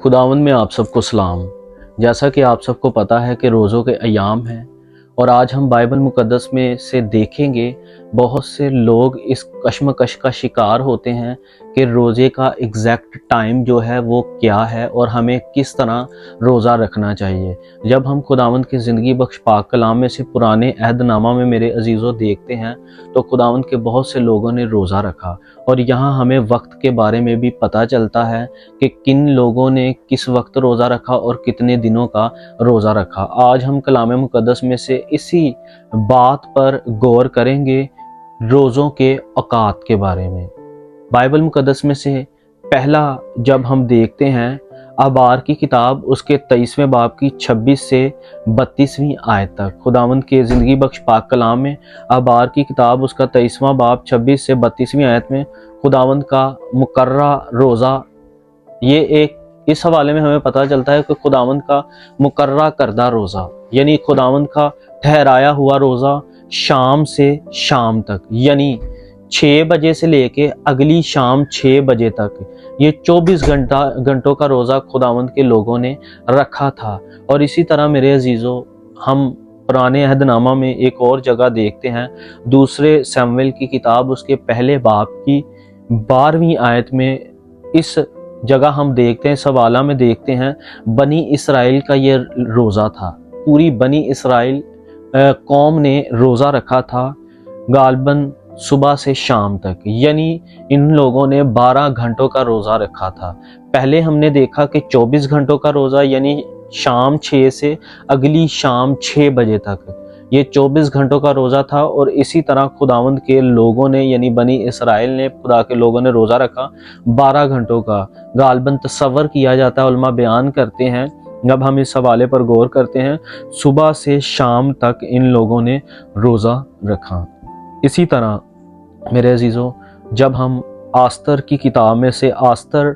खुदावंद में आप सबको सलाम। जैसा कि आप सबको पता है कि रोज़ों के अयाम हैं और आज हम बाइबल मुक़द्दस में से देखेंगे बहुत से लोग इस कश्मकश का शिकार होते हैं कि रोज़े का एग्जैक्ट टाइम जो है वो क्या है और हमें किस तरह रोज़ा रखना चाहिए। जब हम खुदावंद की ज़िंदगी बख्श पाक कलाम में से पुराने अहदनामा में मेरे अजीज़ों देखते हैं तो खुदावंद के बहुत से लोगों ने रोज़ा रखा और यहाँ हमें वक्त के बारे में भी पता चलता है कि किन लोगों ने किस वक्त रोज़ा रखा और कितने दिनों का रोज़ा रखा। आज हम कलाम मुक़द्दस में से इसी बात पर गौर करेंगे, रोज़ों के औकात के बारे में। बाइबल मुक़द्दस में से पहला जब हम देखते हैं अबार की किताब उसके 23वें बाब की 26 से 32वीं आयत तक, खुदावंद के ज़िंदगी बख्श पाक कलाम में अबार की किताब उसका 23वां बाब 26 से 32वीं आयत में खुदावंद का मुकर्रा रोज़ा, ये एक इस हवाले में हमें पता चलता है कि खुदावंद का मुकर्रा करदा रोज़ा यानी खुदावंद का ठहराया हुआ रोज़ा शाम से शाम तक यानी 6 बजे से लेके अगली शाम 6 बजे तक, ये 24 घंटों का रोज़ा खुदावंद के लोगों ने रखा था। और इसी तरह मेरे अजीज़ों, हम पुराने अहदनामा में एक और जगह देखते हैं, दूसरे शमूएल की किताब उसके पहले बाब की 12वीं आयत में इस जगह हम देखते हैं, सवाला में देखते हैं, बनी इसराइल का ये रोज़ा था। पूरी बनी इसराइल कौम ने रोज़ा रखा था गालबन सुबह से शाम तक, यानी इन लोगों ने 12 घंटों का रोज़ा रखा था। पहले हमने देखा कि 24 घंटों का रोज़ा यानी शाम 6 से अगली शाम 6 बजे तक, ये 24 घंटों का रोज़ा था। और इसी तरह खुदावंद के लोगों ने यानी बनी इसराइल ने, खुदा के लोगों ने रोज़ा रखा 12 घंटों का। गालबन तसव्वुर किया जाता है, उलमा बयान करते हैं, जब हम इस हवाले पर गौर करते हैं, सुबह से शाम तक इन लोगों ने रोज़ा रखा। इसी तरह मेरे अजीज़ों, जब हम आस्तर की किताब में से आस्तर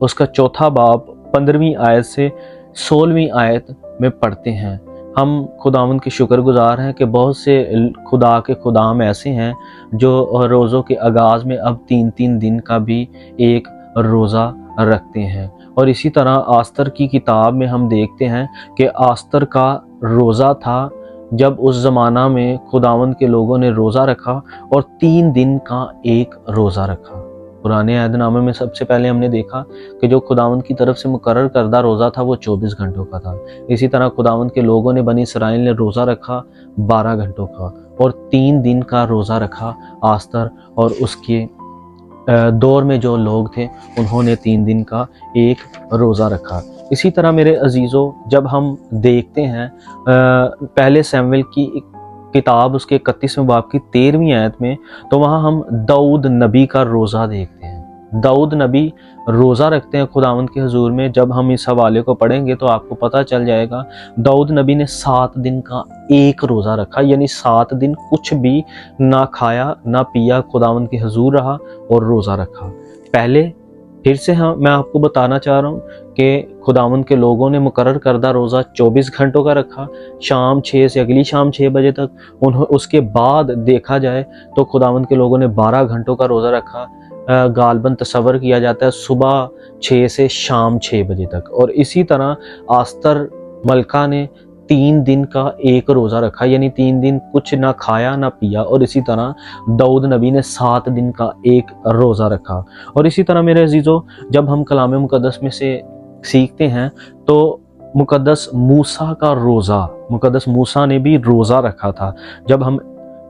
उसका 4था बाब 15वीं आयत से 16वीं आयत में पढ़ते हैं, हम खुदावंद के शुक्रगुजार हैं कि बहुत से खुदा के खुदाम ऐसे हैं जो रोज़ों के आगाज़ में अब 3-3 दिन का भी एक रोज़ा रखते हैं। और इसी तरह आस्तर की किताब में हम देखते हैं कि आस्तर का रोज़ा था जब उस ज़माना में खुदावंद के लोगों ने रोज़ा रखा और 3 दिन का एक रोज़ा रखा। पुराने अहदनामे में सबसे पहले हमने देखा कि जो खुदावंद की तरफ से मुकर्रर करदा रोज़ा था वो 24 घंटों का था। इसी तरह खुदावंद के लोगों ने, बनी इसराइल ने रोज़ा रखा 12 घंटों का और 3 दिन का रोज़ा रखा आस्तर, और उसके दौर में जो लोग थे उन्होंने 3 दिन का एक रोज़ा रखा। इसी तरह मेरे अजीज़ों, जब हम देखते हैं पहले शमूएल की किताब उसके 31वें बाब की 13वीं आयत में, तो वहाँ हम दाऊद नबी का रोज़ा देखते हैं। दाऊद नबी रोज़ा रखते हैं खुदावंद के हुजूर में। जब हम इस हवाले को पढ़ेंगे तो आपको पता चल जाएगा, दाऊद नबी ने 7 दिन का एक रोज़ा रखा, यानी 7 दिन कुछ भी ना खाया ना पिया, खुदावंद के हुजूर रहा और रोज़ा रखा। पहले फिर से मैं आपको बताना चाह रहा हूँ कि खुदावंद के लोगों ने मुकर्रर करदा रोज़ा 24 घंटों का रखा, शाम 6 से अगली शाम 6 बजे तक। उसके बाद देखा जाए तो खुदावंद के लोगों ने 12 घंटों का रोज़ा रखा। गालबन तसव्वुर किया जाता है सुबह 6 से शाम 6 बजे तक। और इसी तरह आस्तर मलका ने 3 दिन का एक रोज़ा रखा, यानी 3 दिन कुछ ना खाया ना पिया। और इसी तरह दाऊद नबी ने 7 दिन का एक रोज़ा रखा। और इसी तरह मेरे अजीज़ों, जब हम कलाम मुक़द्दस में से सीखते हैं तो मुक़द्दस मूसा का रोज़ा, मुक़द्दस मूसा ने भी रोज़ा रखा था। जब हम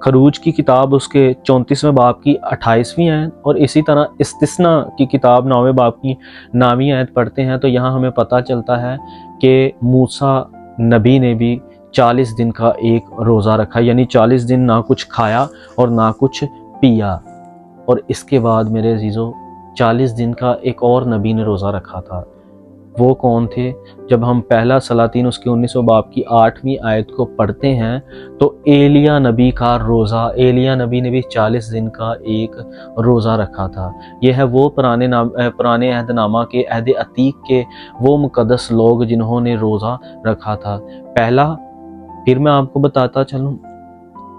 खरूज की किताब उसके 34वें बाब की 28वीं आयत और इसी तरह इस्तिस्ना की किताब 9वें बाब की 9वीं आयत पढ़ते हैं, तो यहाँ हमें पता चलता है कि मूसा नबी ने भी 40 दिन का एक रोज़ा रखा, यानी 40 दिन ना कुछ खाया और ना कुछ पिया। और इसके बाद मेरे अजीज़ों, 40 दिन का एक और नबी ने रोज़ा रखा था। वो कौन थे? जब हम पहला सलातीन उसके 19वें बाब की 8वीं आयत को पढ़ते हैं तो एलिया नबी का रोज़ा, एलिया नबी ने भी 40 दिन का एक रोज़ा रखा था। यह है वो पुराने अहदनामा के, अहद अतीक के वो मुक़द्दस लोग जिन्होंने रोज़ा रखा था। पहला, फिर मैं आपको बताता चलूँ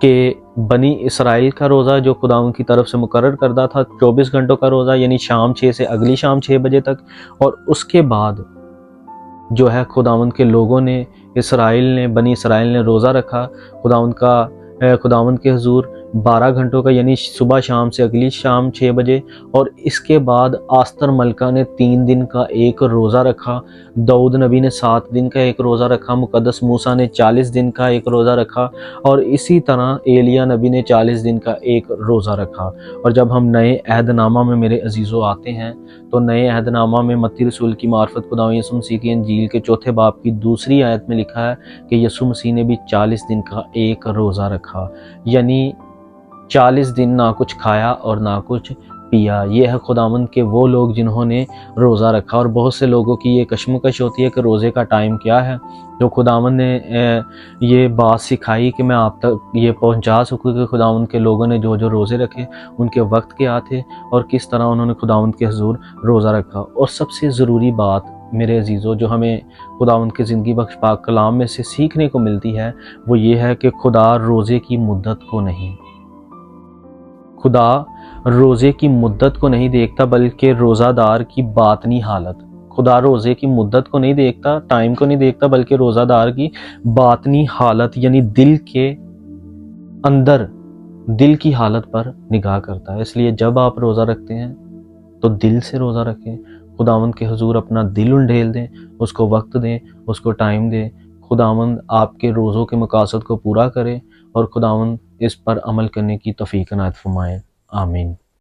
कि बनी इसराइल का रोज़ा जो खुदावंद की तरफ से मुकर्रर करदा था 24 घंटों का रोज़ा, यानी शाम 6 से अगली शाम 6 बजे तक। और उसके बाद جو ہے خداوند کے لوگوں نے بنی اسرائیل نے روزہ رکھا خداوند کے حضور 12 گھنٹوں کا، یعنی صبح شام سے اگلی شام 6 بجے، اور اس کے بعد آستر ملکہ نے 3 دن کا ایک روزہ رکھا، داؤد نبی نے 7 دن کا ایک روزہ رکھا، مقدس موسیٰ نے 40 دن کا ایک روزہ رکھا، اور اسی طرح ایلیاہ نبی نے 40 دن کا ایک روزہ رکھا۔ اور جب ہم نئے عہد نامہ میں میرے عزیزو آتے ہیں تو نئے عہد نامہ میں متی رسول کی معرفت خداوند یسوع مسیح کی انجیل کے 4 باب کی 2 آیت میں لکھا ہے کہ یسوع مسیح نے بھی 40 دن کا ایک روزہ رکھا، یعنی 40 دن نہ کچھ کھایا اور نہ کچھ پیا۔ یہ ہے خداوند کے وہ لوگ جنہوں نے روزہ رکھا۔ اور بہت سے لوگوں کی یہ کشمکش ہوتی ہے کہ روزے کا ٹائم کیا ہے، تو خداوند نے یہ بات سکھائی کہ میں آپ تک یہ پہنچا سکوں کہ خداوند کے لوگوں نے جو روزے رکھے ان کے وقت کیا تھے اور کس طرح انہوں نے خداوند کے حضور روزہ رکھا۔ اور سب سے ضروری بات میرے عزیزو جو ہمیں خداوند کے زندگی بخش پاک کلام میں سے سیکھنے کو ملتی ہے وہ یہ ہے کہ خدا روزے کی مدت کو نہیں دیکھتا بلکہ روزہ دار کی باطنی حالت۔ خدا روزے کی مدت کو نہیں دیکھتا، ٹائم کو نہیں دیکھتا، بلکہ روزہ دار کی باطنی حالت یعنی دل کے اندر، دل کی حالت پر نگاہ کرتا ہے۔ اس لیے جب آپ روزہ رکھتے ہیں تو دل سے روزہ رکھیں، خداوند کے حضور اپنا دل انڈھیل دیں، اس کو وقت دیں، اس کو ٹائم دیں۔ خداوند آپ کے روزوں کے مقاصد کو پورا کرے اور خداوند اس پر عمل کرنے کی توفیق عنایت فرمائے۔ آمین۔